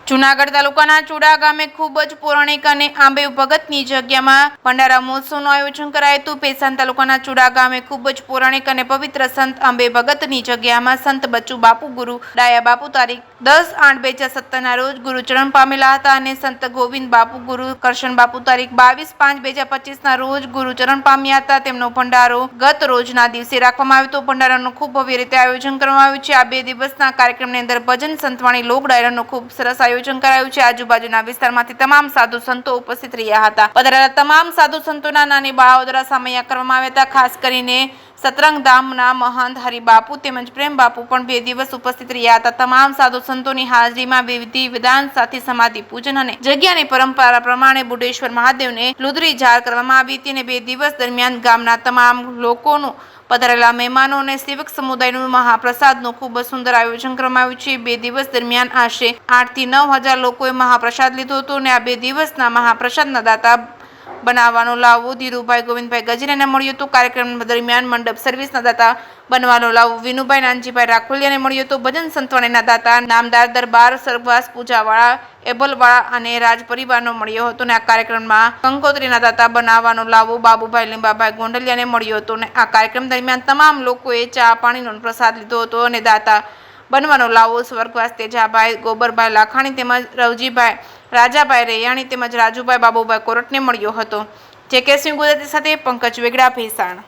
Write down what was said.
જૂનાગઢ તાલુકાના ચુડા ગામે ખૂબ જ પૌરાણિક અને આંબે ભગતની જગ્યામાં ભંડારા મહોત્સવનું આયોજન કરાયું હતું। પેશાન તાલુકાના ચુડા ગામે ખૂબ જ પૌરાણિક અને પવિત્ર સંત આંબે ભગતની જગ્યામાં સંત બચ્ચુ બાપુ ગુરુ ડાયા બાપુ તારીખ 10/8/2017 રોજ ગુરુ ચરણ પામેલા હતા અને સંત ગોવિંદ બાપુ ગુરુ કરશન બાપુ તારીખ 22/5/2025 રોજ ગુરુ ચરણ પામ્યા હતા। તેમનો ભંડારો ગત રોજના દિવસે રાખવામાં આવ્યો હતો। ભંડારાનું ખૂબ ભવ્ય રીતે આયોજન કરવામાં આવ્યું છે। આ 2 દિવસના કાર્યક્રમની અંદર ભજન સંતવાણી લોક ડાયરાનું ખૂબ સરસ આયોજન કરાયું છે। આજુબાજુના વિસ્તારમાંથી તમામ સાધુ સંતો ઉપસ્થિત રહ્યા હતા। પધારેલા તમામ સાધુ સંતોના નાની બાળાઓ દ્વારા સામૈયા કરવામાં આવ્યા હતા। ખાસ કરીને સતરંગ ધામના મહંત હરિબાપુ તેમજ પ્રેમ બાપુ પણ 2 દિવસ ઉપસ્થિત રહ્યા હતા। તમામ સાધુ સંતોની હાજરીમાં વિધિ વિધાન સાથે સમાધિ પૂજન અને જગ્યાની પરંપરા પ્રમાણે બુઢેશ્વર મહાદેવને લુદરી જાળ કરવામાં આવી હતી અને 2 દિવસ દરમિયાન ગામના તમામ લોકોનું પધારેલા મહેમાનો અને સેવક સમુદાયનું મહાપ્રસાદનું ખૂબ જ સુંદર આયોજન કરવામાં આવ્યું છે। 2 દિવસ દરમિયાન આશરે 8 થી 9,000 લોકોએ મહાપ્રસાદ લીધો હતો અને આ 2 દિવસના મહાપ્રસાદના દાતા બનાવવાનો લાવો ધીરુભાઈ ગોવિંદભાઈ ગજેરાને મળ્યો હતો। કાર્યક્રમ દરમિયાન મંડપ સર્વિસના દાતા બનવાનો લાવો વિનુભાઈ નાનજીભાઈ રાખોલિયાને મળ્યો હતો। ભજન સંતવાણીના દાતા નામદાર દરબાર સરવાસ પૂજાવાળા એબલવાળા અને રાજ પરિવારનો મળ્યો હતો અને આ કાર્યક્રમમાં કંકોત્રીના દાતા બનાવવાનો લાવો બાબુભાઈ લીંબાભાઈ ગોંડલિયાને મળ્યો હતો અને આ કાર્યક્રમ દરમિયાન તમામ લોકોએ ચા પાણીનો પ્રસાદ લીધો હતો અને દાતા બનવાનો લાવો સ્વર્ગવાસ તેજાભાઈ ગોબરભાઈ લાખાણી તેમજ રવજીભાઈ રાજાભાઈ રૈયાણી તેમજ રાજુભાઈ બાબુભાઈ કોરટને મળ્યો હતો। જે કે સિંહ ગુજરાતી સાથે પંકજ વેગડા ભેસાણ।